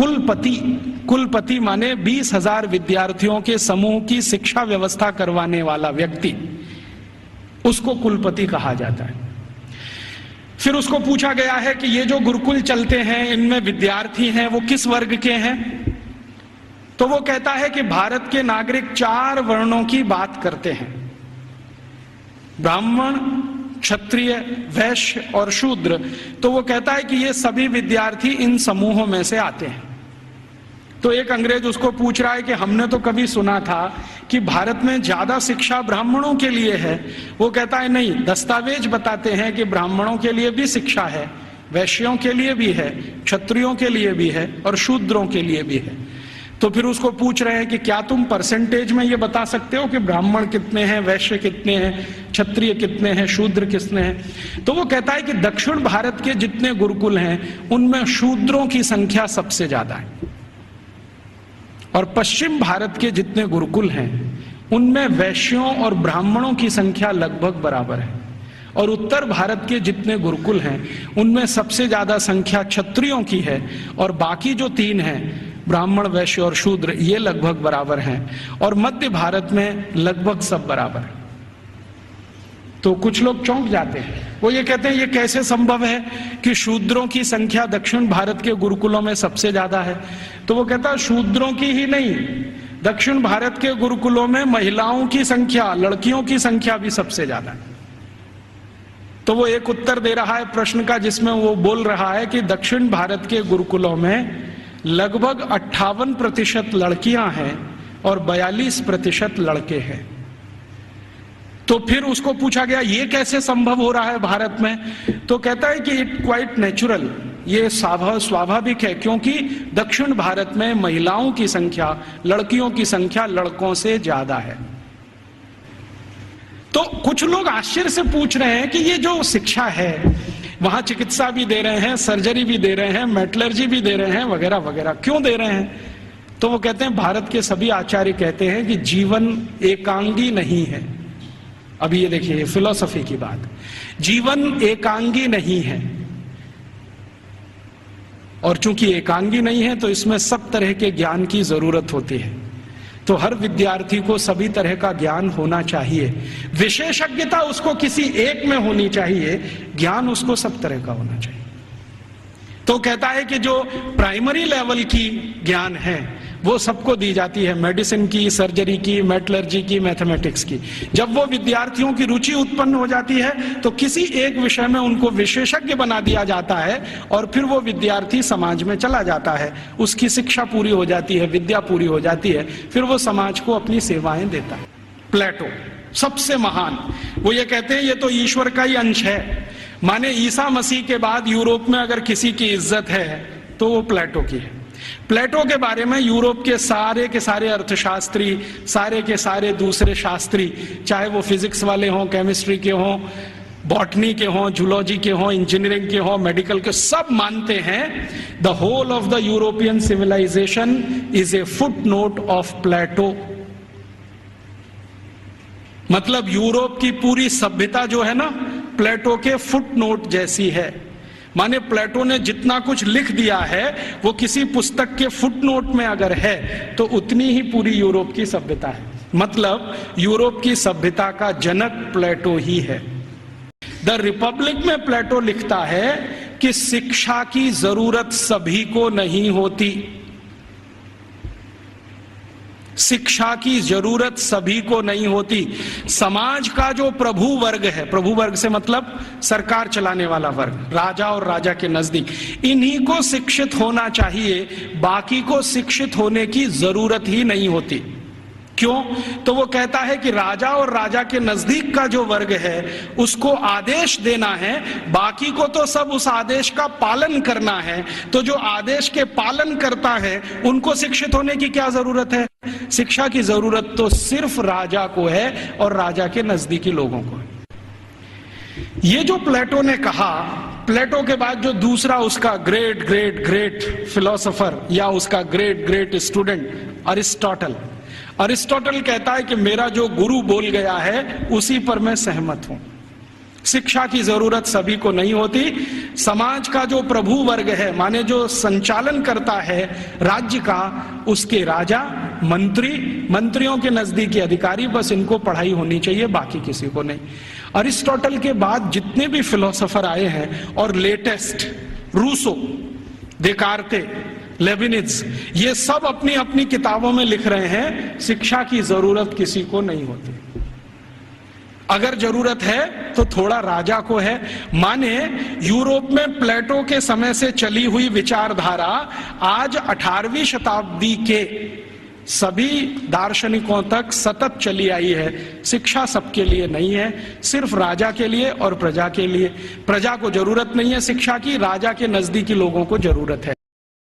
कुलपति माने 20,000 विद्यार्थियों के समूह की शिक्षा व्यवस्था करवाने वाला व्यक्ति, उसको कुलपति कहा जाता है। फिर उसको पूछा गया है कि ये जो गुरुकुल चलते हैं इनमें विद्यार्थी हैं वो किस वर्ग के हैं, तो वो कहता है कि भारत के नागरिक 4 वर्णों की बात करते हैं, ब्राह्मण, क्षत्रिय, वैश्य और शूद्र। तो वो कहता है कि ये सभी विद्यार्थी इन समूहों में से आते हैं। तो एक अंग्रेज उसको पूछ रहा है कि हमने तो कभी सुना था कि भारत में ज्यादा शिक्षा ब्राह्मणों के लिए है। वो कहता है नहीं, दस्तावेज बताते हैं कि ब्राह्मणों के लिए भी शिक्षा है, वैश्यों के लिए भी है, क्षत्रियों के लिए भी है और शूद्रों के लिए भी है। तो फिर उसको पूछ रहे हैं कि क्या तुम परसेंटेज में ये बता सकते हो कि ब्राह्मण कितने हैं, वैश्य कितने हैं, क्षत्रिय कितने हैं, शूद्र कितने हैं। तो वो कहता है कि दक्षिण भारत के जितने गुरुकुल हैं उनमें शूद्रों की संख्या सबसे ज्यादा है, और पश्चिम भारत के जितने गुरुकुल हैं उनमें वैश्यों और ब्राह्मणों की संख्या लगभग बराबर है, और उत्तर भारत के जितने गुरुकुल हैं उनमें सबसे ज्यादा संख्या क्षत्रियों की है, और बाकी जो 3 हैं ब्राह्मण, वैश्य और शूद्र, ये लगभग बराबर हैं, और मध्य भारत में लगभग सब बराबर है। तो कुछ लोग चौंक जाते हैं, वो ये कहते हैं ये कैसे संभव है कि शूद्रों की संख्या दक्षिण भारत के गुरुकुलों में सबसे ज्यादा है। तो वो कहता है शूद्रों की ही नहीं, दक्षिण भारत के गुरुकुलों में महिलाओं की संख्या, लड़कियों की संख्या भी सबसे ज्यादा है। तो वो एक उत्तर दे रहा है प्रश्न का जिसमें वो बोल रहा है कि दक्षिण भारत के गुरुकुलों में लगभग 58% लड़कियां हैं और 42% लड़के हैं। तो फिर उसको पूछा गया ये कैसे संभव हो रहा है भारत में, तो कहता है कि इट क्वाइट नेचुरल, ये स्वाभाविक है, क्योंकि दक्षिण भारत में महिलाओं की संख्या, लड़कियों की संख्या लड़कों से ज्यादा है। तो कुछ लोग आश्चर्य से पूछ रहे हैं कि ये जो शिक्षा है, वहां चिकित्सा भी दे रहे हैं, सर्जरी भी दे रहे हैं, मेटलर्जी भी दे रहे हैं, वगैरह वगैरह, क्यों दे रहे हैं? तो वो कहते हैं भारत के सभी आचार्य कहते हैं कि जीवन एकांगी नहीं है। अभी ये देखिए फिलॉसफी की बात, जीवन एकांगी नहीं है, और चूंकि एकांगी नहीं है तो इसमें सब तरह के ज्ञान की जरूरत होती है। तो हर विद्यार्थी को सभी तरह का ज्ञान होना चाहिए, विशेषज्ञता उसको किसी एक में होनी चाहिए, ज्ञान उसको सब तरह का होना चाहिए। तो कहता है कि जो प्राइमरी लेवल की ज्ञान है वो सबको दी जाती है, मेडिसिन की, सर्जरी की, मेटलर्जी की, मैथमेटिक्स की। जब वो विद्यार्थियों की रुचि उत्पन्न हो जाती है तो किसी एक विषय में उनको विशेषज्ञ बना दिया जाता है, और फिर वो विद्यार्थी समाज में चला जाता है, उसकी शिक्षा पूरी हो जाती है, विद्या पूरी हो जाती है, फिर वो समाज को अपनी सेवाएं देता है। प्लेटो सबसे महान, वो ये कहते हैं ये तो ईश्वर का ही अंश है, माने ईसा मसीह के बाद यूरोप में अगर किसी की इज्जत है तो वो प्लेटो की है। प्लेटो के बारे में यूरोप के सारे अर्थशास्त्री, सारे के सारे दूसरे शास्त्री, चाहे वो फिजिक्स वाले हों, केमिस्ट्री के हों, बॉटनी के हों, जूलॉजी के हों, इंजीनियरिंग के हों, मेडिकल के, सब मानते हैं the whole of the European civilization is a footnote of Plato. मतलब यूरोप की पूरी सभ्यता जो है ना, प्लेटो के फुटनोट जैसी है। माने प्लेटो ने जितना कुछ लिख दिया है वो किसी पुस्तक के फुटनोट में अगर है तो उतनी ही पूरी यूरोप की सभ्यता है। मतलब यूरोप की सभ्यता का जनक प्लेटो ही है। द रिपब्लिक में प्लेटो लिखता है कि शिक्षा की जरूरत सभी को नहीं होती, शिक्षा की जरूरत सभी को नहीं होती। समाज का जो प्रभु वर्ग है, प्रभु वर्ग से मतलब सरकार चलाने वाला वर्ग, राजा और राजा के नजदीक, इन्हीं को शिक्षित होना चाहिए, बाकी को शिक्षित होने की जरूरत ही नहीं होती। क्यों? तो वो कहता है कि राजा और राजा के नजदीक का जो वर्ग है उसको आदेश देना है, बाकी को तो सब उस आदेश का पालन करना है। तो जो आदेश के पालन करता है उनको शिक्षित होने की क्या जरूरत है? शिक्षा की जरूरत तो सिर्फ राजा को है और राजा के नजदीकी लोगों को। ये जो प्लेटो ने कहा, प्लेटो के बाद जो दूसरा उसका ग्रेट ग्रेट ग्रेट फिलोसोफर या उसका ग्रेट ग्रेट स्टूडेंट अरिस्टोटल कहता है कि मेरा जो गुरु बोल गया है उसी पर मैं सहमत हूं। शिक्षा की जरूरत सभी को नहीं होती। समाज का जो प्रभु वर्ग है, माने जो संचालन करता है राज्य का, उसके राजा, मंत्री, मंत्रियों के नजदीकी अधिकारी, बस इनको पढ़ाई होनी चाहिए, बाकी किसी को नहीं। अरिस्टोटल के बाद जितने भी फिलोसोफर आए हैं और लेटेस्ट रूसो, देकार्ते, लेविनिज, ये सब अपनी अपनी किताबों में लिख रहे हैं शिक्षा की जरूरत किसी को नहीं होती। अगर जरूरत है तो थोड़ा राजा को है। माने यूरोप में प्लेटो के समय से चली हुई विचारधारा आज 18वीं शताब्दी के सभी दार्शनिकों तक सतत चली आई है। शिक्षा सबके लिए नहीं है, सिर्फ राजा के लिए और प्रजा के लिए। प्रजा को जरूरत नहीं है शिक्षा की, राजा के नजदीकी लोगों को जरूरत है।